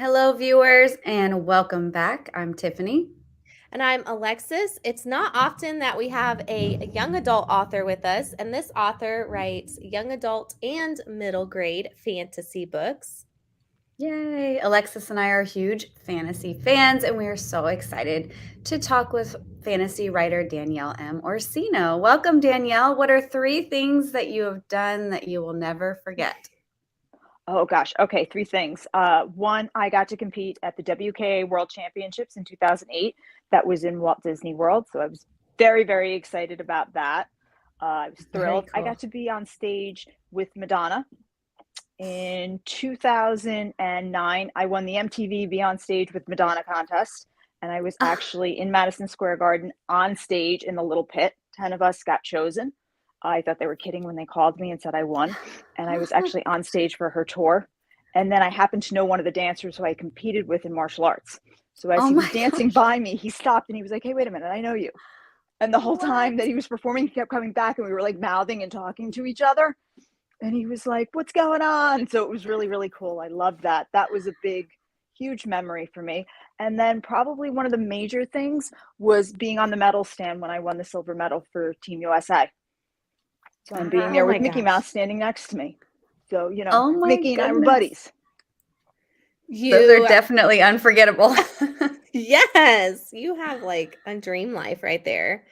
Hello, viewers, and welcome back. I'm Tiffany. And I'm Alexis. It's not often that we have a young adult author with us, and this author writes young adult and middle grade fantasy books. Yay! Alexis and I are huge fantasy fans, and we are so excited to talk with fantasy writer Danielle M Orsino. Welcome, Danielle. What are three things that you have done that you will never forget? Oh gosh. Okay, three things. One, I got to compete at the WKA World Championships in 2008. That was in Walt Disney World, so I was very, very excited about that. I was Very thrilled. I cool. got to be on stage with Madonna in 2009. I won the MTV Be on Stage with Madonna contest, and I was actually in Madison Square Garden on stage in the little pit. 10 of us got chosen. I thought they were kidding when they called me and said I won. And I was actually on stage for her tour. And then I happened to know one of the dancers who I competed with in martial arts. So as Oh he was my dancing gosh. by me, he stopped and he was like, "Hey, wait a minute, I know you." And the whole What? time that he was performing, he kept coming back and we were like mouthing and talking to each other. And he was like, "What's going on?" So it was really, really cool. I loved that. That was a big, huge memory for me. And then probably one of the major things was being on the medal stand when I won the silver medal for Team USA. So I'm being Oh there Wow. my with Mickey Mouse gosh. standing next to me. So, Oh my Mickey and I were goodness. buddies. Those are You, definitely unforgettable. yes, you have like a dream life right there.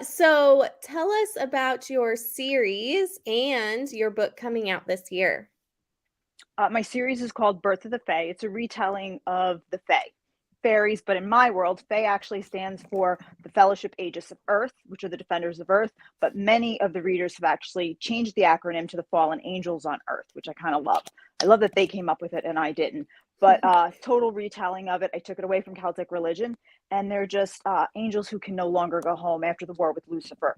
So tell us about your series and your book coming out this year. My series is called Birth of the Fae. It's a retelling of the Fae, fairies, but in my world, Fae actually stands for the Fellowship Aegis of Earth, which are the defenders of Earth. But many of the readers have actually changed the acronym to the Fallen Angels on Earth, which I kind of love. I love that they came up with it and I didn't. But total retelling of it. I took it away from Celtic religion, and they're just angels who can no longer go home after the war with Lucifer.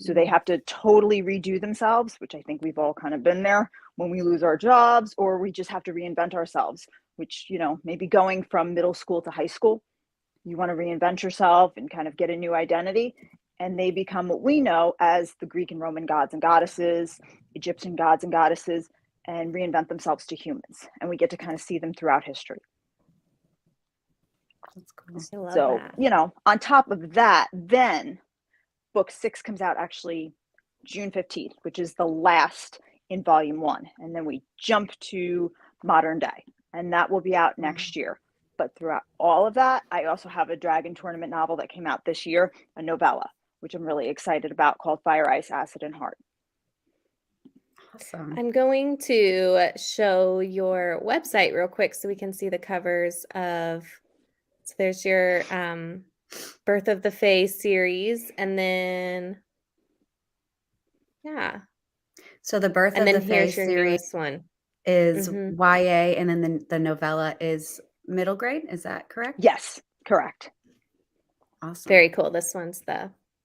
So they have to totally redo themselves, which I think we've all kind of been there when we lose our jobs or we just have to reinvent ourselves, which, maybe going from middle school to high school, you want to reinvent yourself and kind of get a new identity. And they become what we know as the Greek and Roman gods and goddesses, Egyptian gods and goddesses, and reinvent themselves to humans. And we get to kind of see them throughout history. That's cool. I love So, that. on top of that, then book 6 comes out actually June 15th, which is the last in volume 1. And then we jump to modern day, and that will be out next year. But throughout all of that, I also have a dragon tournament novel that came out this year, a novella, which I'm really excited about, called Fire, Ice, Acid, and Heart. Awesome. I'm going to show your website real quick so we can see the covers of. So there's your Birth of the Fae series, and then yeah, So the Birth and of then the Fae here's your series newest one. is Mhm. YA, and then the novella is middle grade. Is that correct? Yes, correct. Awesome. Very cool. This one's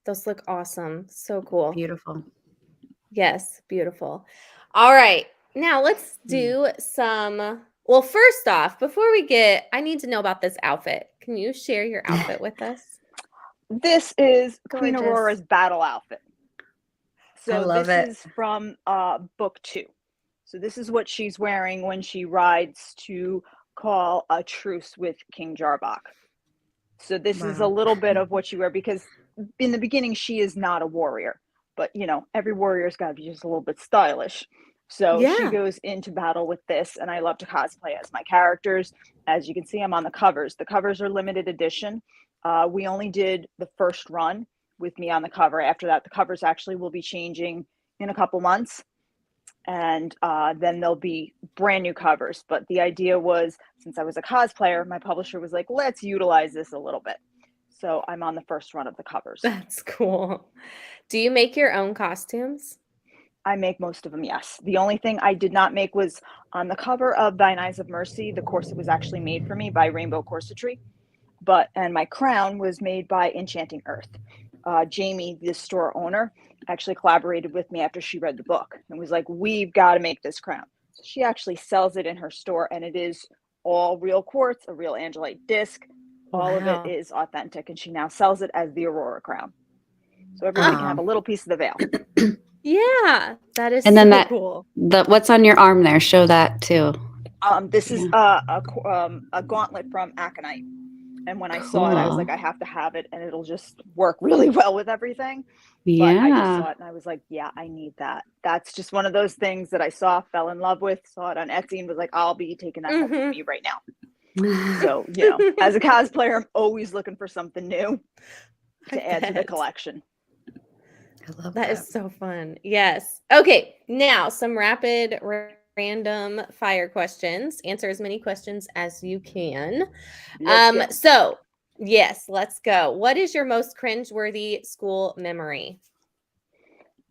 those look awesome. So cool. Beautiful. Yes, beautiful. All right. Now let's do well, first off, I need to know about this outfit. Can you share your outfit with us? This is Queen Gorgeous. Aurora's battle outfit. I So love this it. is from book 2. So this is what she's wearing when she rides to call a truce with King Jarbok. So this is a Wow. little bit of what you wear, because in the beginning she is not a warrior, but every warrior's got to be just a little bit stylish. So she Yeah. goes into battle with this, and I love to cosplay as my characters. As you can see, I'm on the covers. The covers are limited edition. We only did the first run with me on the cover. After that, the covers actually will be changing in a couple months, and then there'll be brand new covers. But the idea was, since I was a cosplayer, my publisher was like, let's utilize this a little bit. So I'm on the first run of the covers. That's cool. Do you make your own costumes? I make most of them, yes. The only thing I did not make was on the cover of Thine Eyes of Mercy. The corset was actually made for me by Rainbow Corsetry, and my crown was made by Enchanting Earth. Jamie, the store owner, actually collaborated with me after she read the book and was like, we've got to make this crown. So she actually sells it in her store, and it is all real quartz, a real angelite disc. All of it Wow. is authentic, and she now sells it as the Aurora crown. So everybody can have Oh. a little piece of the veil. Yeah, that is And then so that cool. the what's on your arm there? Show that too. This is Yeah. a gauntlet from Aconite. And when I saw it, I was Cool. like, I have to have it, and it'll just work really well with everything. But I just Yeah. saw it, and I was like, yeah, I need that. That's just one of those things that I saw, fell in love with, saw it on Etsy, and was like, I'll be taking that home with me right now. So, as a cosplayer, I'm always looking for something new to add to the collection. I love That that. is so fun. Yes. Okay. Now, some rapid random fire questions. Answer as many questions as you can. Let's go. So, yes, let's go. What is your most cringeworthy school memory?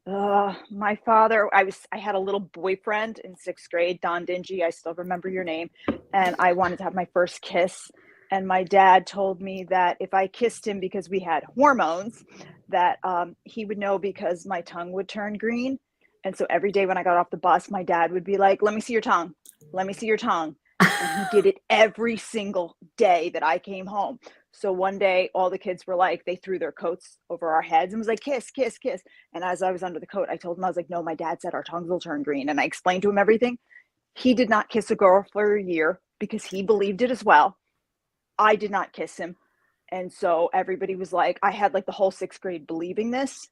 My father, I had a little boyfriend in 6th grade, Don Dingy. I still remember your name. And I wanted to have my first kiss. And my dad told me that if I kissed him because we had hormones, that he would know because my tongue would turn green. And so every day when I got off the bus, my dad would be like, let me see your tongue. Let me see your tongue. And he did it every single day that I came home. So one day, all the kids were like, they threw their coats over our heads and was like, kiss, kiss, kiss. And as I was under the coat, I told him, I was like, no, my dad said our tongues will turn green. And I explained to him everything. He did not kiss a girl for a year because he believed it as well. I did not kiss him. And so everybody was like, I had like the whole 6th grade believing this.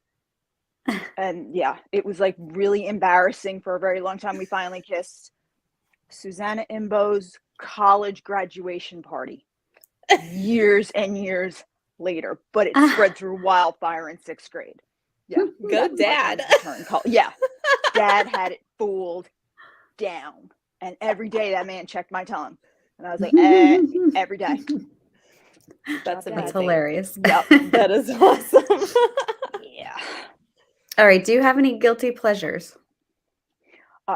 And yeah, it was like really embarrassing for a very long time. We finally kissed. Susanna Imbo's college graduation party years and years later, but it spread through wildfire in 6th grade. Yeah. Go Dad. Yeah. Dad had it fooled down. And every day that man checked my tongue. And I was like, every day. That's amazing. That's hilarious. Yep. That is awesome. Yeah. All right. Do you have any guilty pleasures?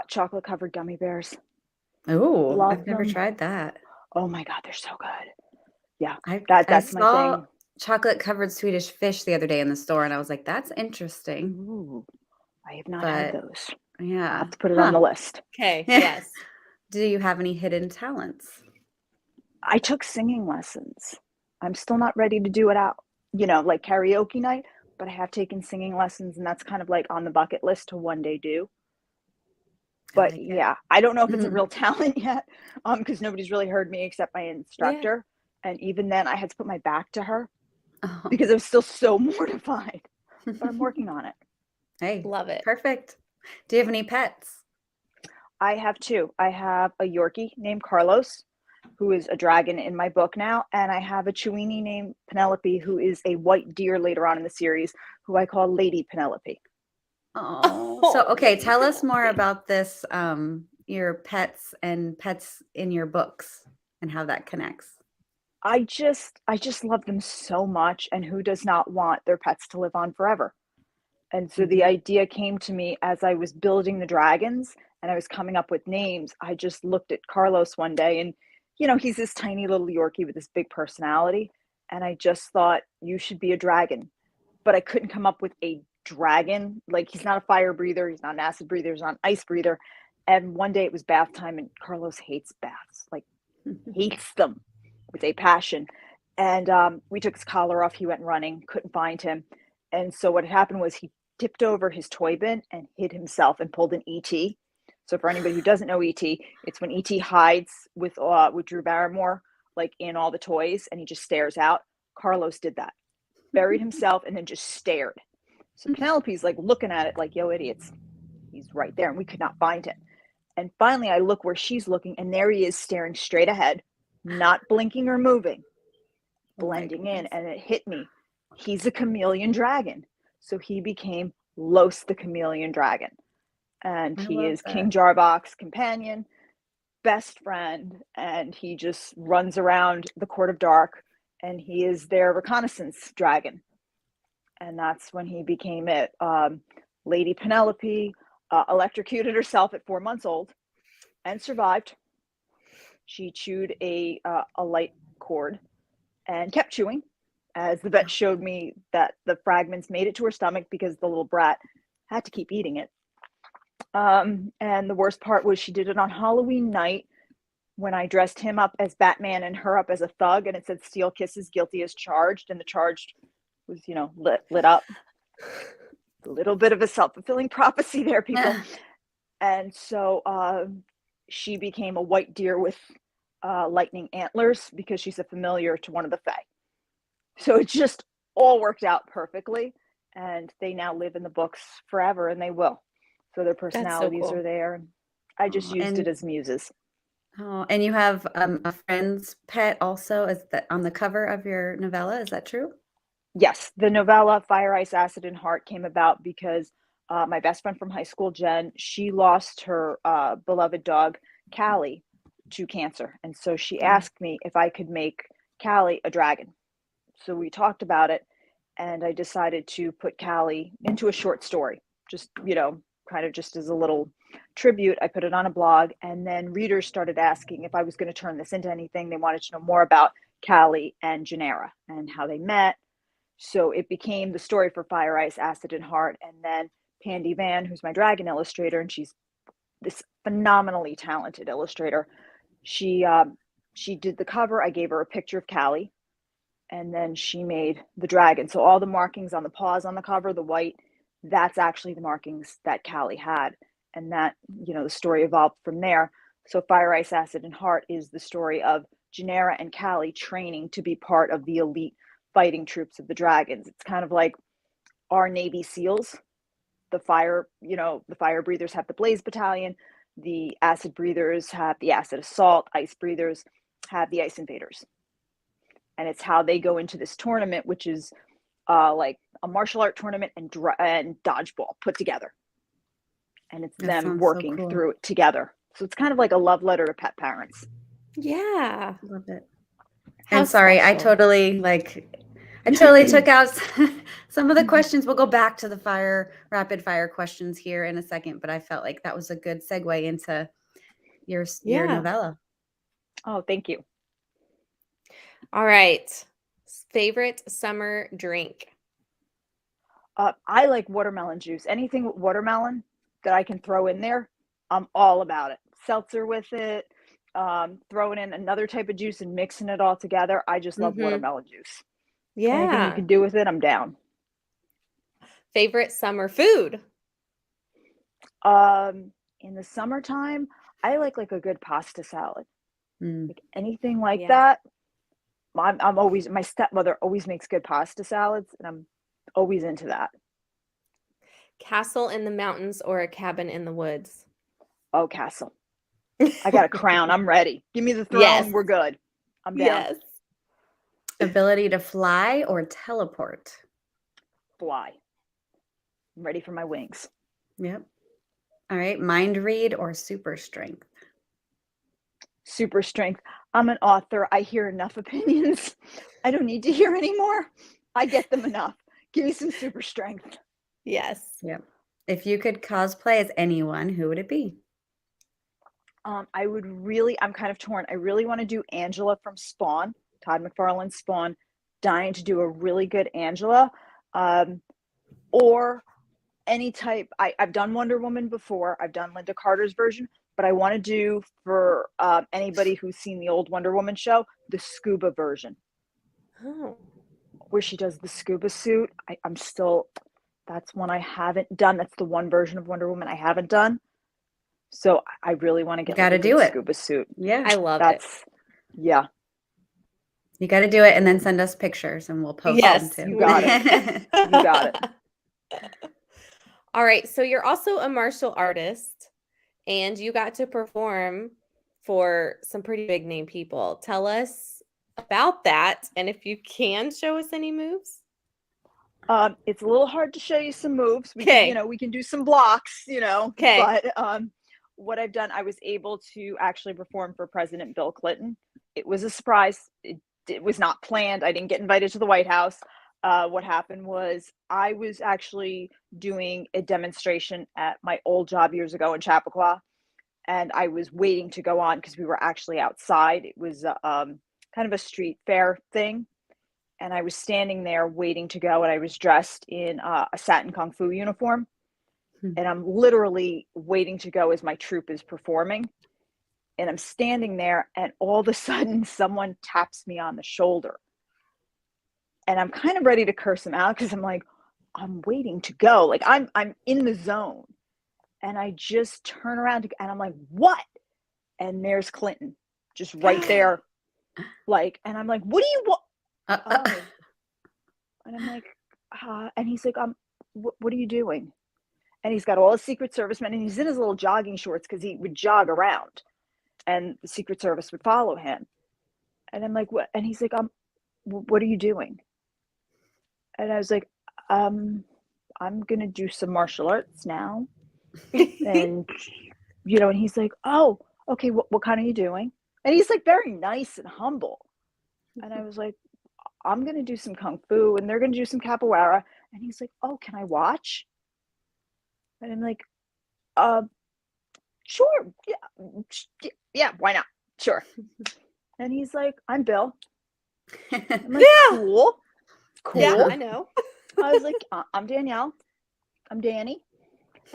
Chocolate covered gummy bears. Oh, Love I've never them. tried that. Oh my God, they're so good. Yeah. I That's my saw thing. chocolate covered Swedish fish the other day in the store, and I was like, that's interesting. Ooh, I have not had But those. yeah. I'll have to put it on the list. Okay. Yes. Do you have any hidden talents? I took singing lessons. I'm still not ready to do it out, like karaoke night, but I have taken singing lessons, and that's kind of like on the bucket list to one day do. But like yeah, I don't know if it's a real talent yet, because nobody's really heard me except my instructor. Yeah. And even then I had to put my back to her because I'm still so mortified, but I'm working on it. Hey, love it. Perfect. Do you have any pets? I have 2. I have a Yorkie named Carlos, who is a dragon in my book now. And I have a Chiweenie named Penelope, who is a white deer later on in the series, who I call Lady Penelope. Oh, so okay. Tell us more about this, your pets and pets in your books and how that connects. I just love them so much. And who does not want their pets to live on forever? And so the idea came to me as I was building the dragons and I was coming up with names. I just looked at Carlos one day and, he's this tiny little Yorkie with this big personality. And I just thought, you should be a dragon. But I couldn't come up with a dragon. Like, he's not a fire breather. He's not an acid breather. He's not an ice breather. And one day it was bath time and Carlos hates baths, like hates them with a passion. And we took his collar off. He went running, couldn't find him. And so what happened was he tipped over his toy bin and hid himself and pulled an ET. So for anybody who doesn't know ET, it's when ET hides with Drew Barrymore, like in all the toys, and he just stares out. Carlos did that, buried himself, and then just stared. So Penelope's like looking at it like, yo, idiots. He's right there, and we could not find him. And finally, I look where she's looking, and there he is staring straight ahead, not blinking or moving, blending in, and it hit me. He's a chameleon dragon. So he became Los the chameleon dragon. And he is King Jarbok's companion, best friend, and he just runs around the Court of Dark, and he is their reconnaissance dragon. And that's when he became it. Lady Penelope electrocuted herself at 4 months old and survived. She chewed a light cord and kept chewing, as the vet showed me that the fragments made it to her stomach because the little brat had to keep eating it. And the worst part was she did it on Halloween night when I dressed him up as Batman and her up as a thug, and it said "Steal kisses, guilty as charged," and the charged was, lit up. A little bit of a self-fulfilling prophecy there, people. And so she became a white deer with lightning antlers because she's a familiar to one of the Fae. So it just all worked out perfectly, and they now live in the books forever, and they will. So their That's so personalities cool. are there. I just Oh, used it and as muses. and you have a friend's pet also is that on the cover of your novella. Is that true? Yes, the novella Fire, Ice, Acid, and Heart came about because my best friend from high school, Jen, she lost her beloved dog, Callie, to cancer. And so she Oh, asked me if I could make Callie a dragon. So we talked about it, and I decided to put Callie into a short story, just, kind of just as a little tribute. I put it on a blog, and then readers started asking if I was going to turn this into anything. They wanted to know more about Callie and Janera and how they met. So it became the story for Fire, Ice, Acid, and Heart. And then Pandy Van, who's my dragon illustrator, and she's this phenomenally talented illustrator. She did the cover. I gave her a picture of Callie, and then she made the dragon. So all the markings on the paws on the cover, the white, that's actually the markings that Callie had. And that, the story evolved from there. So Fire, Ice, Acid, and Heart is the story of Janera and Callie training to be part of the elite fighting troops of the dragons. It's kind of like our Navy SEALs. The fire breathers have the Blaze Battalion. The acid breathers have the acid assault. Ice breathers have the ice invaders. And it's how they go into this tournament, which is like a martial art tournament and dodgeball put together. And it's that them sounds so working cool. through it together. So it's kind of like a love letter to pet parents. Yeah. Love it. How And sorry, I special. totally took out some of the questions. We'll go back to the rapid fire questions here in a second, but I felt like that was a good segue into your Yeah. novella. Oh, thank you. All right. Favorite summer drink? I like watermelon juice. Anything with watermelon that I can throw in there, I'm all about it. Seltzer with it, throwing in another type of juice and mixing it all together. I just love watermelon juice. Anything you Yeah. can do with it, I'm down. Favorite summer food? In the summertime, I like a good pasta salad. Mm. Like anything like Yeah. that. I'm always, my stepmother always makes good pasta salads, and I'm always into that. Castle in the mountains or a cabin in the woods? Oh, castle. I got a crown. I'm ready. Give me the Yes. throne. We're good. I'm down. Yes. Ability to fly or teleport? Fly. I'm ready for my wings. Yep. All right. Mind read or super strength? Super strength. I'm an author. I hear enough opinions. I don't need to hear anymore. I get them enough. Give me some super strength. Yes. Yep. If you could cosplay as anyone, who would it be? I'm kind of torn. I really want to do Angela from Spawn, Todd McFarlane's Spawn. Dying to do a really good Angela. Or any type. I've done Wonder Woman before. I've done Linda Carter's version, but I want to do for anybody who's seen the old Wonder Woman show, the scuba version, Oh. where she does the scuba suit. That's one I haven't done. That's the one version of Wonder Woman I haven't done. So I really want to get Got to a do good it. scuba suit. Yeah. I love it. Yeah. You got to do it and then send us pictures and we'll post Yes. them too. You got it. You got it. All right. So you're also a martial artist and you got to perform for some pretty big name people. Tell us about that. And if you can show us any moves. It's a little hard to show you some moves. We Okay. can, we can do some blocks, Okay. but what I've done, I was able to actually perform for President Bill Clinton. It was a surprise. It was not planned. I didn't get invited to the White House. What happened was I was actually doing a demonstration at my old job years ago in Chappaqua, and I was waiting to go on because we were actually outside. It was kind of a street fair thing. And I was standing there waiting to go, and I was dressed in a satin kung fu uniform. And I'm literally waiting to go as my troupe is performing. And I'm standing there, and all of a sudden, someone taps me on the shoulder. And I'm kind of ready to curse him out because I'm like, I'm waiting to go. Like I'm in the zone. And I just turn around and I'm like, what? and there's Clinton just right there. Like, and I'm like, what do you want? Oh, and I'm like, and he's like, what are you doing? And he's got all his Secret Service men, and he's in his little jogging shorts because he would jog around, and the Secret Service would follow him. And I'm like, what? And he's like, what are you doing? And I was like, I'm gonna do some martial arts now. And and he's like, oh, okay, what kind are you doing? And he's like very nice and humble. And I was like, I'm gonna do some kung fu, and they're gonna do some capoeira. And he's like, oh, can I watch? And I'm like, sure, yeah, why not? Sure. And he's like, I'm Bill. I'm like, cool. Yeah, I know. I was like, I'm Danielle. I'm Danny.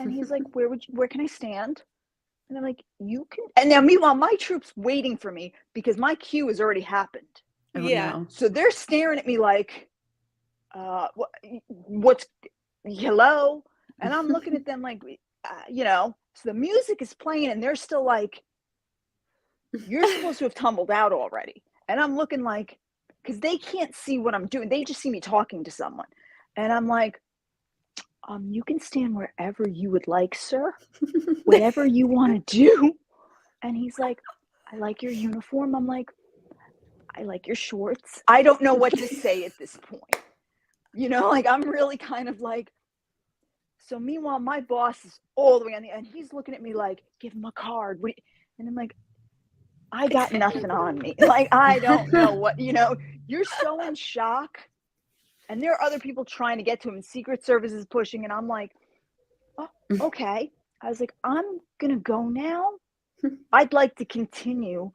And he's like, where can I stand? And I'm like, you can. And now, meanwhile, my troop's waiting for me because my cue has already happened. Oh, Yeah. no. So they're staring at me like, what's, hello? And I'm looking at them like, so the music is playing and they're still like, you're supposed to have tumbled out already. And I'm looking like, because they can't see what I'm doing. They just see me talking to someone. And I'm like, you can stand wherever you would like, sir. Whatever you want to do. And he's like, I like your uniform. I'm like, I like your shorts. I don't know what to say at this point. Like I'm really kind of like, so meanwhile, my boss is all the way on the end. He's looking at me like, give him a card. And I'm like, I got nothing on me. Like, I don't know what, you're so in shock. And there are other people trying to get to him and Secret Service is pushing. And I'm like, oh, okay. I was like, I'm going to go now. I'd like to continue,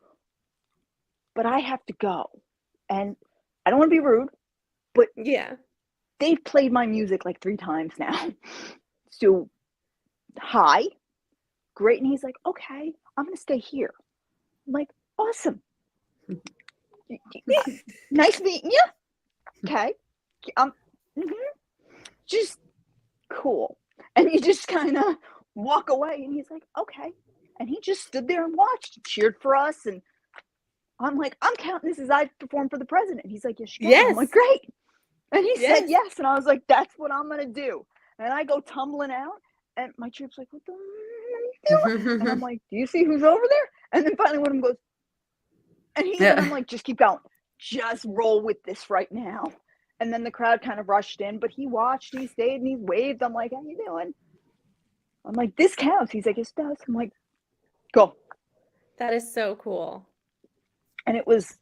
but I have to go. And I don't want to be rude, but Yeah. they've played my music like 3 times now. So, hi. Great. And he's like, okay, I'm going to stay here. I'm like, awesome. Nice meeting you. Okay. Just cool. And you just kind of walk away and he's like, okay. And he just stood there and watched, cheered for us. And I'm like, I'm counting this as I performed for the president. He's like, yes, you can. Yes. I'm like, great. And he said yes. And I was like, that's what I'm going to do. And I go tumbling out and my troop's like, what the hell are you doing? And I'm like, do you see who's over there? And then finally one of them goes, and I'm like, just keep going. Just roll with this right now. And then the crowd kind of rushed in, but he watched, he stayed, and he waved. I'm like, how you doing? I'm like, this counts. He's like, it does. I'm like, go. That is so cool. And it was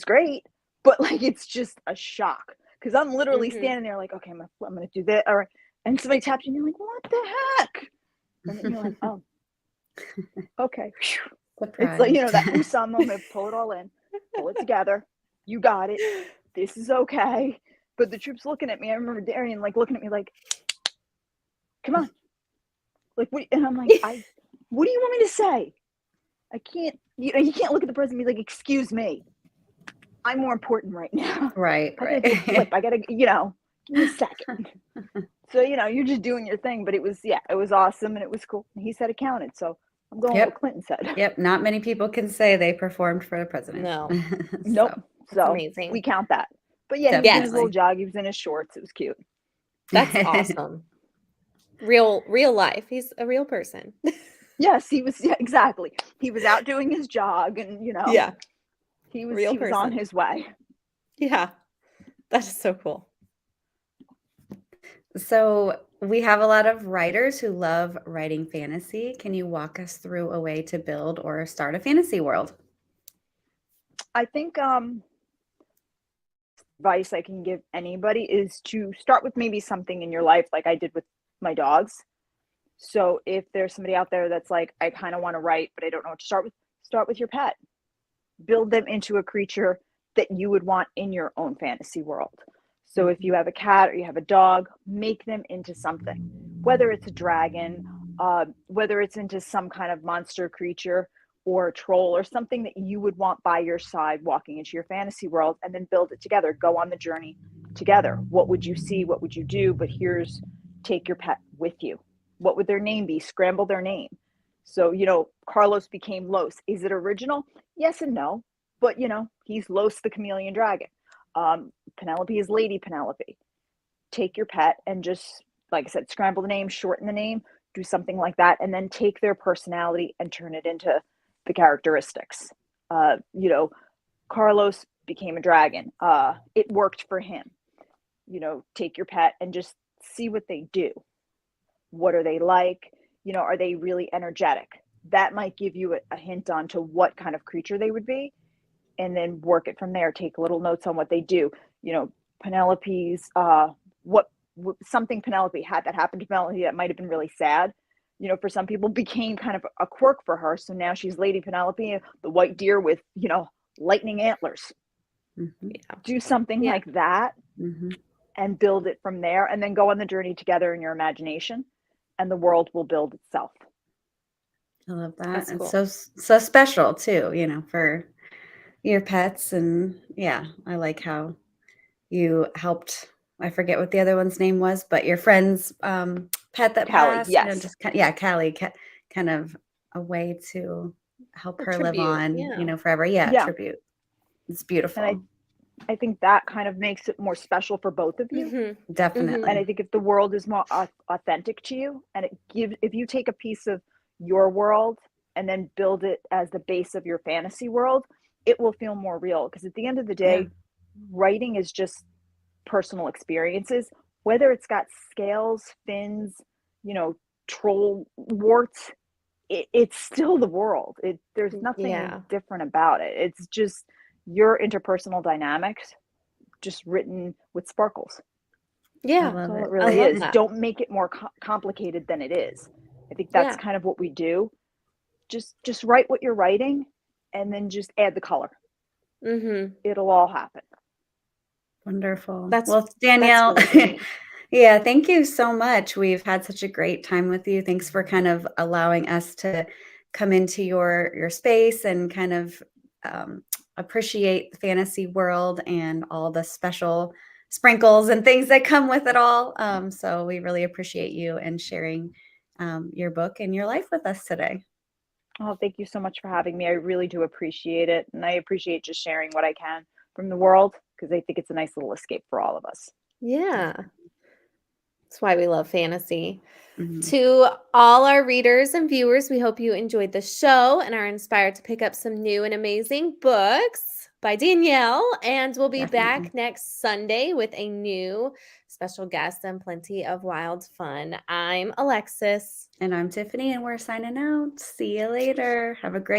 great, but like, it's just a shock. Because I'm literally standing there like, okay, I'm going to do that. All right. And somebody taps you and you're like, what the heck? And then you're like, oh, okay. It's like, that Usain moment, pull it all in, pull it together. You got it. This is okay. But the troops looking at me. I remember Darian like looking at me like, come on. Like, what? And I'm like, what do you want me to say? I can't, you can't look at the president and be like, excuse me. I'm more important right now. Right. I gotta, give me a second. So, you're just doing your thing, but it was awesome and it was cool. And he said it counted. So I'm going with what Clinton said. Yep. Not many people can say they performed for the president. No. Nope. So amazing. We count that. But yeah, he was in his little jog. He was in his shorts. It was cute. That's awesome. Real life. He's a real person. Yes, he was. Yeah, exactly. He was out doing his jog and, he was on his way. Yeah. That is so cool. So we have a lot of writers who love writing fantasy. Can you walk us through a way to build or start a fantasy world? I think advice I can give anybody is to start with maybe something in your life like I did with my dogs. So if there's somebody out there that's like, I kind of want to write, but I don't know what to start with your pet. Build them into a creature that you would want in your own fantasy world. So if you have a cat or you have a dog, make them into something, whether it's a dragon, whether it's into some kind of monster creature or a troll or something that you would want by your side walking into your fantasy world, and then build it together. Go on the journey together. What would you see? What would you do? But take your pet with you. What would their name be? Scramble their name. So, Carlos became Los. Is it original? Yes and no. But, he's Los the chameleon dragon. Penelope is Lady Penelope. Take your pet and just, like I said, scramble the name, shorten the name, do something like that, and then take their personality and turn it into the characteristics. Carlos became a dragon. It worked for him. Take your pet and just see what they do. What are they like? Are they really energetic? That might give you a hint on to what kind of creature they would be, and then work it from there. Take little notes on what they do. Penelope's what something Penelope had that happened to Penelope that might have been really sad. For some people became kind of a quirk for her. So now she's Lady Penelope, the white deer with, lightning antlers. Mm-hmm. Yeah. Do something like that and build it from there, and then go on the journey together in your imagination, and the world will build itself. I love that. That's It's cool. so special too, for your pets. And yeah, I like how you helped. I forget what the other one's name was, but your friend's pet that Callie, passed, yes. just Callie, kind of a way to help A her live tribute, on, yeah. forever. Yeah, Yeah. tribute. It's beautiful. And I think that kind of makes it more special for both of you. Definitely. And I think if the world is more authentic to you, and if you take a piece of your world and then build it as the base of your fantasy world, it will feel more real. Because at the end of the day, writing is just personal experiences. Whether it's got scales, fins, troll warts, it's still the world. There's nothing different about it. It's just your interpersonal dynamics, just written with sparkles. Yeah, that's all it really is. Don't make it more complicated than it is. I think that's kind of what we do. Just write what you're writing, and then just add the color. It'll all happen. Wonderful. Well, Danielle, really yeah, thank you so much. We've had such a great time with you. Thanks for kind of allowing us to come into your space and kind of appreciate the fantasy world and all the special sprinkles and things that come with it all. So we really appreciate you and sharing your book and your life with us today. Oh, thank you so much for having me. I really do appreciate it. And I appreciate just sharing what I can from the world, because I think it's a nice little escape for all of us. Yeah. That's why we love fantasy. To all our readers and viewers, we hope you enjoyed the show and are inspired to pick up some new and amazing books by Danielle. And we'll be back next Sunday with a new special guest and plenty of wild fun. I'm Alexis. And I'm Tiffany, and we're signing out. See you later. Have a great